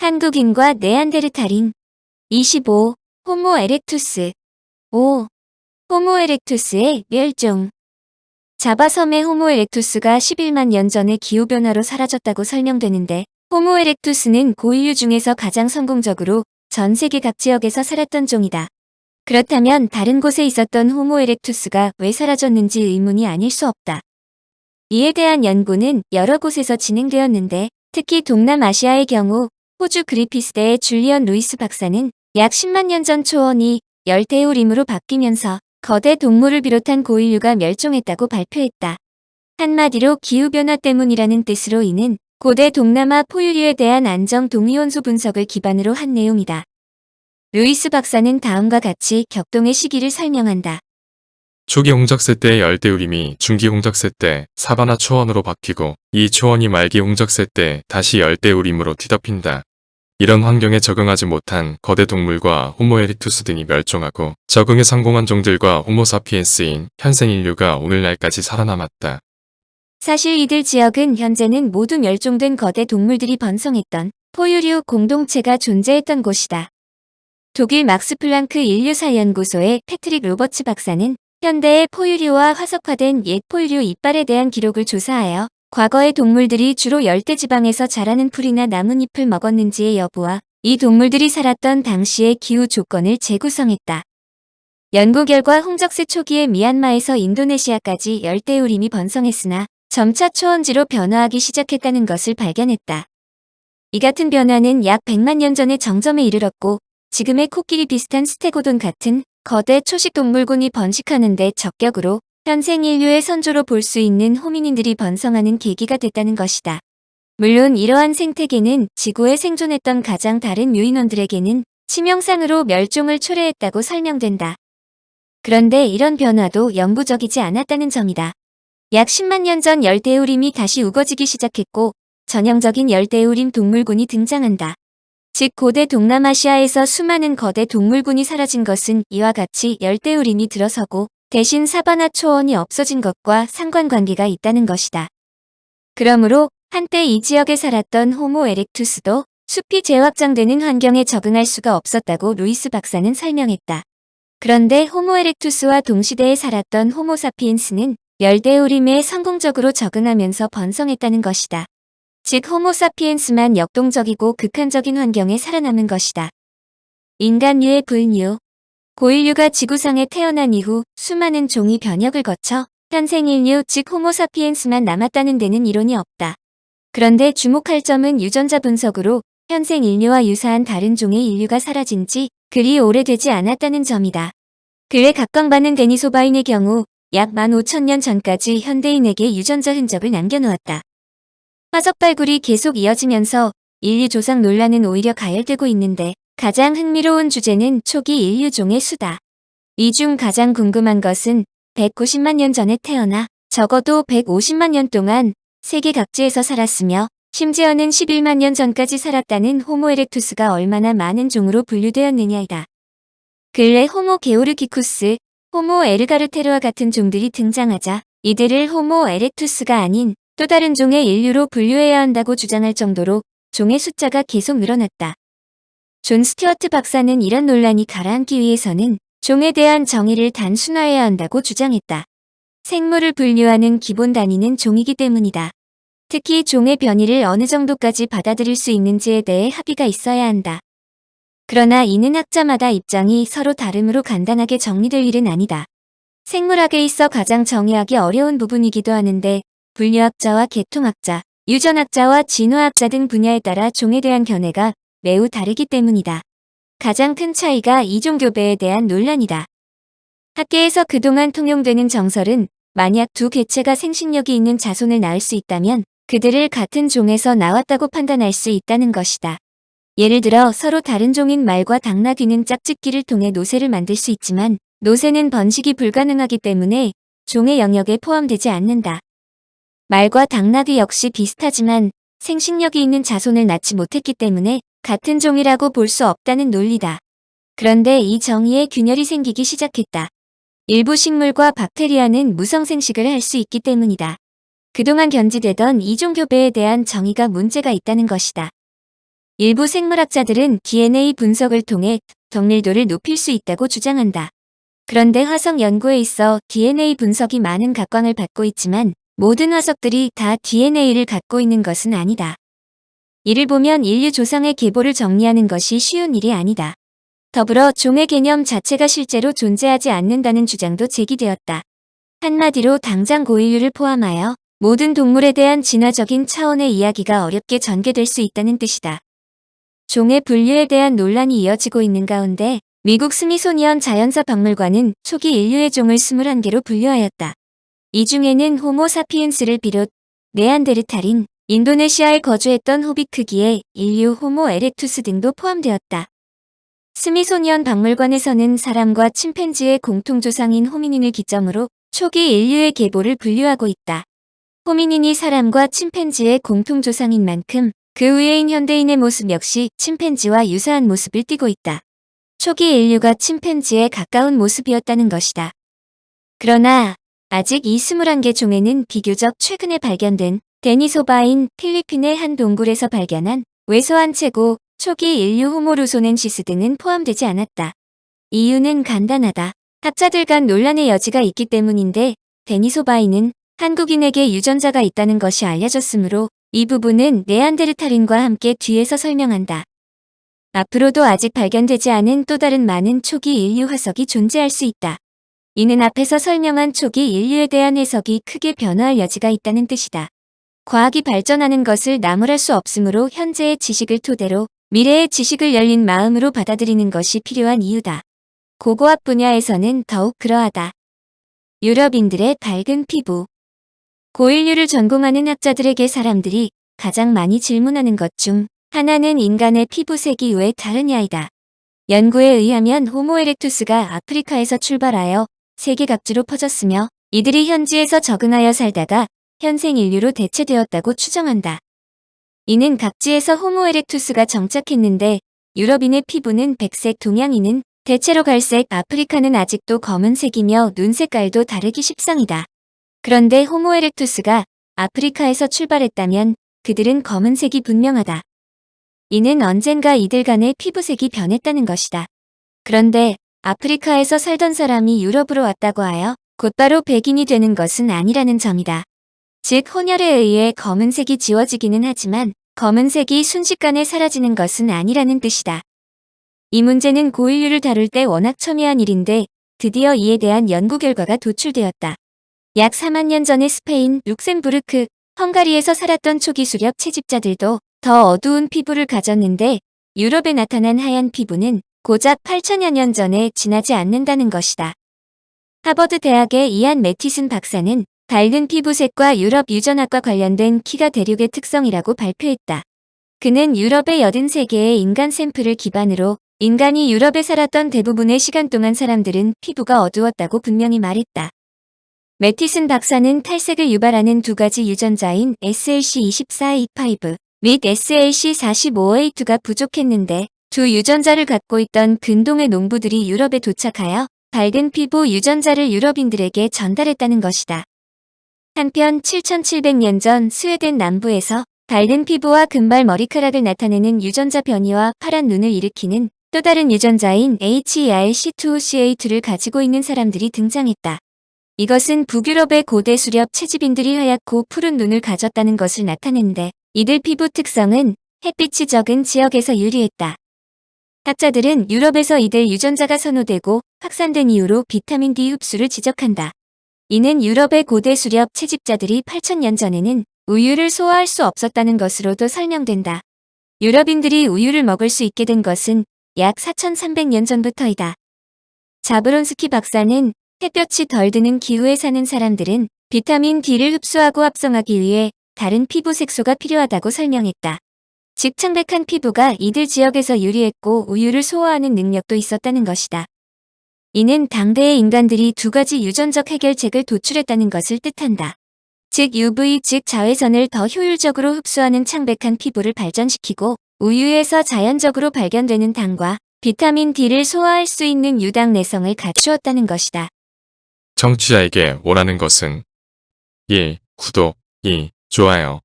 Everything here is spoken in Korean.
한국인과 네안데르탈인. 25. 호모 에렉투스. 5. 호모 에렉투스의 멸종. 자바 섬의 호모 에렉투스가 11만 년 전에 기후변화로 사라졌다고 설명되는데, 호모 에렉투스는 고인류 중에서 가장 성공적으로 전 세계 각 지역에서 살았던 종이다. 그렇다면 다른 곳에 있었던 호모 에렉투스가 왜 사라졌는지 의문이 아닐 수 없다. 이에 대한 연구는 여러 곳에서 진행되었는데, 특히 동남아시아의 경우 호주 그리피스대의 줄리언 루이스 박사는 약 10만 년 전 초원이 열대우림으로 바뀌면서 거대 동물을 비롯한 고인류가 멸종했다고 발표했다. 한마디로 기후변화 때문이라는 뜻으로 이는 고대 동남아 포유류에 대한 안정 동위원소 분석을 기반으로 한 내용이다. 루이스 박사는 다음과 같이 격동의 시기를 설명한다. 초기 홍적세 때의 열대우림이 중기 홍적세 때 사바나 초원으로 바뀌고, 이 초원이 말기 홍적세 때 다시 열대우림으로 뒤덮인다. 이런 환경에 적응하지 못한 거대 동물과 호모 에릭투스 등이 멸종하고, 적응에 성공한 종들과 호모 사피엔스인 현생 인류가 오늘날까지 살아남았다. 사실 이들 지역은 현재는 모두 멸종된 거대 동물들이 번성했던 포유류 공동체가 존재했던 곳이다. 독일 막스 플랑크 인류사연구소의 패트릭 로버츠 박사는 현대의 포유류와 화석화된 옛 포유류 이빨에 대한 기록을 조사하여 과거의 동물들이 주로 열대지방에서 자라는 풀이나 나뭇잎을 먹었는지의 여부와 이 동물들이 살았던 당시의 기후 조건을 재구성했다. 연구 결과 홍적세 초기에 미얀마에서 인도네시아까지 열대우림이 번성했으나 점차 초원지로 변화하기 시작했다는 것을 발견했다. 이 같은 변화는 약 100만 년 전에 정점에 이르렀고, 지금의 코끼리 비슷한 스테고돈 같은 거대 초식 동물군이 번식하는 데 적격으로 현생 인류의 선조로 볼 수 있는 호미닌들이 번성하는 계기가 됐다는 것이다. 물론 이러한 생태계는 지구에 생존했던 가장 다른 유인원들에게는 치명상으로 멸종을 초래했다고 설명된다. 그런데 이런 변화도 영구적이지 않았다는 점이다. 약 10만 년 전 열대우림이 다시 우거지기 시작했고, 전형적인 열대우림 동물군이 등장한다. 즉 고대 동남아시아에서 수많은 거대 동물군이 사라진 것은 이와 같이 열대우림이 들어서고 대신 사바나 초원이 없어진 것과 상관관계가 있다는 것이다. 그러므로 한때 이 지역에 살았던 호모 에렉투스도 숲이 재확장되는 환경에 적응할 수가 없었다고 루이스 박사는 설명했다. 그런데 호모 에렉투스와 동시대에 살았던 호모 사피엔스는 열대우림에 성공적으로 적응하면서 번성했다는 것이다. 즉 호모 사피엔스만 역동적이고 극한적인 환경에 살아남은 것이다. 인간류의 분류. 고인류가 지구상에 태어난 이후 수많은 종이 변혁을 거쳐 현생 인류 즉 호모 사피엔스만 남았다는 데는 이론이 없다. 그런데 주목할 점은 유전자 분석으로 현생 인류와 유사한 다른 종의 인류가 사라진 지 그리 오래되지 않았다는 점이다. 근래 각광받는 데니소바인의 경우 약 15,000년 전까지 현대인에게 유전자 흔적을 남겨놓았다. 화석 발굴이 계속 이어지면서 인류 조상 논란은 오히려 가열되고 있는데, 가장 흥미로운 주제는 초기 인류종의 수다. 이 중 가장 궁금한 것은 190만 년 전에 태어나 적어도 150만 년 동안 세계 각지에서 살았으며 심지어는 11만 년 전까지 살았다는 호모 에렉투스가 얼마나 많은 종으로 분류되었느냐이다. 근래 호모 게오르기쿠스, 호모 에르가르테르와 같은 종들이 등장하자 이들을 호모 에렉투스가 아닌 또 다른 종의 인류로 분류해야 한다고 주장할 정도로 종의 숫자가 계속 늘어났다. 존 스튜어트 박사는 이런 논란이 가라앉기 위해서는 종에 대한 정의를 단순화해야 한다고 주장했다. 생물을 분류하는 기본 단위는 종이기 때문이다. 특히 종의 변이를 어느 정도까지 받아들일 수 있는지에 대해 합의가 있어야 한다. 그러나 이는 학자마다 입장이 서로 다름으로 간단하게 정리될 일은 아니다. 생물학에 있어 가장 정의하기 어려운 부분이기도 하는데, 분류학자와 계통학자, 유전학자와 진화학자 등 분야에 따라 종에 대한 견해가 매우 다르기 때문이다. 가장 큰 차이가 이종교배에 대한 논란이다. 학계에서 그동안 통용되는 정설은 만약 두 개체가 생식력이 있는 자손을 낳을 수 있다면 그들을 같은 종에서 나왔다고 판단할 수 있다는 것이다. 예를 들어 서로 다른 종인 말과 당나귀는 짝짓기를 통해 노새를 만들 수 있지만 노새는 번식이 불가능하기 때문에 종의 영역에 포함되지 않는다. 말과 당나귀 역시 비슷하지만 생식력이 있는 자손을 낳지 못했기 때문에 같은 종이라고 볼 수 없다는 논리다. 그런데 이 정의에 균열이 생기기 시작했다. 일부 식물과 박테리아는 무성생식을 할 수 있기 때문이다. 그동안 견지되던 이종교배에 대한 정의가 문제가 있다는 것이다. 일부 생물학자들은 DNA 분석을 통해 정밀도를 높일 수 있다고 주장한다. 그런데 화석 연구에 있어 DNA 분석이 많은 각광을 받고 있지만 모든 화석들이 다 DNA를 갖고 있는 것은 아니다. 이를 보면 인류 조상의 계보를 정리하는 것이 쉬운 일이 아니다. 더불어 종의 개념 자체가 실제로 존재하지 않는다는 주장도 제기되었다. 한마디로 당장 고인류를 포함하여 모든 동물에 대한 진화적인 차원의 이야기가 어렵게 전개될 수 있다는 뜻이다. 종의 분류에 대한 논란이 이어지고 있는 가운데 미국 스미소니언 자연사 박물관은 초기 인류의 종을 21개로 분류하였다. 이 중에는 호모 사피엔스를 비롯 네안데르탈인, 인도네시아에 거주했던 호빗 크기의 인류 호모 에렉투스 등도 포함되었다. 스미소니언 박물관에서는 사람과 침팬지의 공통조상인 호미닌을 기점으로 초기 인류의 계보를 분류하고 있다. 호미닌이 사람과 침팬지의 공통조상인 만큼 그 위에인 현대인의 모습 역시 침팬지와 유사한 모습을 띠고 있다. 초기 인류가 침팬지에 가까운 모습이었다는 것이다. 그러나 아직 이 21개 종에는 비교적 최근에 발견된 데니소바인 필리핀의 한 동굴에서 발견한 왜소한 체고, 초기 인류 호모루소넨시스 등은 포함되지 않았다. 이유는 간단하다. 학자들 간 논란의 여지가 있기 때문인데 데니소바인은 한국인에게 유전자가 있다는 것이 알려졌으므로 이 부분은 네안데르탈인과 함께 뒤에서 설명한다. 앞으로도 아직 발견되지 않은 또 다른 많은 초기 인류 화석이 존재할 수 있다. 이는 앞에서 설명한 초기 인류에 대한 해석이 크게 변화할 여지가 있다는 뜻이다. 과학이 발전하는 것을 나무랄 수 없으므로 현재의 지식을 토대로 미래의 지식을 열린 마음으로 받아들이는 것이 필요한 이유다. 고고학 분야에서는 더욱 그러하다. 유럽인들의 밝은 피부. 고인류를 전공하는 학자들에게 사람들이 가장 많이 질문하는 것 중 하나는 인간의 피부색이 왜 다르냐이다. 연구에 의하면 호모 에렉투스가 아프리카에서 출발하여 세계 각지로 퍼졌으며 이들이 현지에서 적응하여 살다가 현생 인류로 대체되었다고 추정한다. 이는 각지에서 호모 에렉투스가 정착했는데 유럽인의 피부는 백색, 동양인은 대체로 갈색, 아프리카는 아직도 검은색이며 눈 색깔도 다르기 십상이다. 그런데 호모 에렉투스가 아프리카에서 출발했다면 그들은 검은색이 분명하다. 이는 언젠가 이들 간의 피부색이 변했다는 것이다. 그런데 아프리카에서 살던 사람이 유럽으로 왔다고 하여 곧바로 백인이 되는 것은 아니라는 점이다. 즉 혼혈에 의해 검은색이 지워지기는 하지만 검은색이 순식간에 사라지는 것은 아니라는 뜻이다. 이 문제는 고인류를 다룰 때 워낙 첨예한 일인데 드디어 이에 대한 연구 결과가 도출되었다. 약 4만 년 전에 스페인, 룩셈부르크, 헝가리에서 살았던 초기 수렵 채집자들도 더 어두운 피부를 가졌는데 유럽에 나타난 하얀 피부는 고작 8천여 년 전에 지나지 않는다는 것이다. 하버드 대학의 이안 매티슨 박사는 밝은 피부색과 유럽 유전학과 관련된 키가 대륙의 특성이라고 발표했다. 그는 유럽의 83개의 인간 샘플을 기반으로 인간이 유럽에 살았던 대부분의 시간 동안 사람들은 피부가 어두웠다고 분명히 말했다. 매티슨 박사는 탈색을 유발하는 두 가지 유전자인 SLC24A5 및 SLC45A2가 부족했는데 두 유전자를 갖고 있던 근동의 농부들이 유럽에 도착하여 밝은 피부 유전자를 유럽인들에게 전달했다는 것이다. 한편 7700년 전 스웨덴 남부에서 밝은 피부와 금발 머리카락을 나타내는 유전자 변이와 파란 눈을 일으키는 또 다른 유전자인 HERC2CA2를 가지고 있는 사람들이 등장했다. 이것은 북유럽의 고대 수렵 채집인들이 하얗고 푸른 눈을 가졌다는 것을 나타낸데 이들 피부 특성은 햇빛이 적은 지역에서 유리했다. 학자들은 유럽에서 이들 유전자가 선호되고 확산된 이유로 비타민 D 흡수를 지적한다. 이는 유럽의 고대 수렵 채집자들이 8천년 전에는 우유를 소화할 수 없었다는 것으로도 설명된다. 유럽인들이 우유를 먹을 수 있게 된 것은 약 4300년 전부터이다. 자브론스키 박사는 햇볕이 덜 드는 기후에 사는 사람들은 비타민 D를 흡수하고 합성하기 위해 다른 피부 색소가 필요하다고 설명했다. 즉 창백한 피부가 이들 지역에서 유리했고 우유를 소화하는 능력도 있었다는 것이다. 이는 당대의 인간들이 두 가지 유전적 해결책을 도출했다는 것을 뜻한다. 즉 UV 즉 자외선을 더 효율적으로 흡수하는 창백한 피부를 발전시키고 우유에서 자연적으로 발견되는 당과 비타민 D를 소화할 수 있는 유당 내성을 갖추었다는 것이다. 청취자에게 원하는 것은 1. 구독, 2. 좋아요.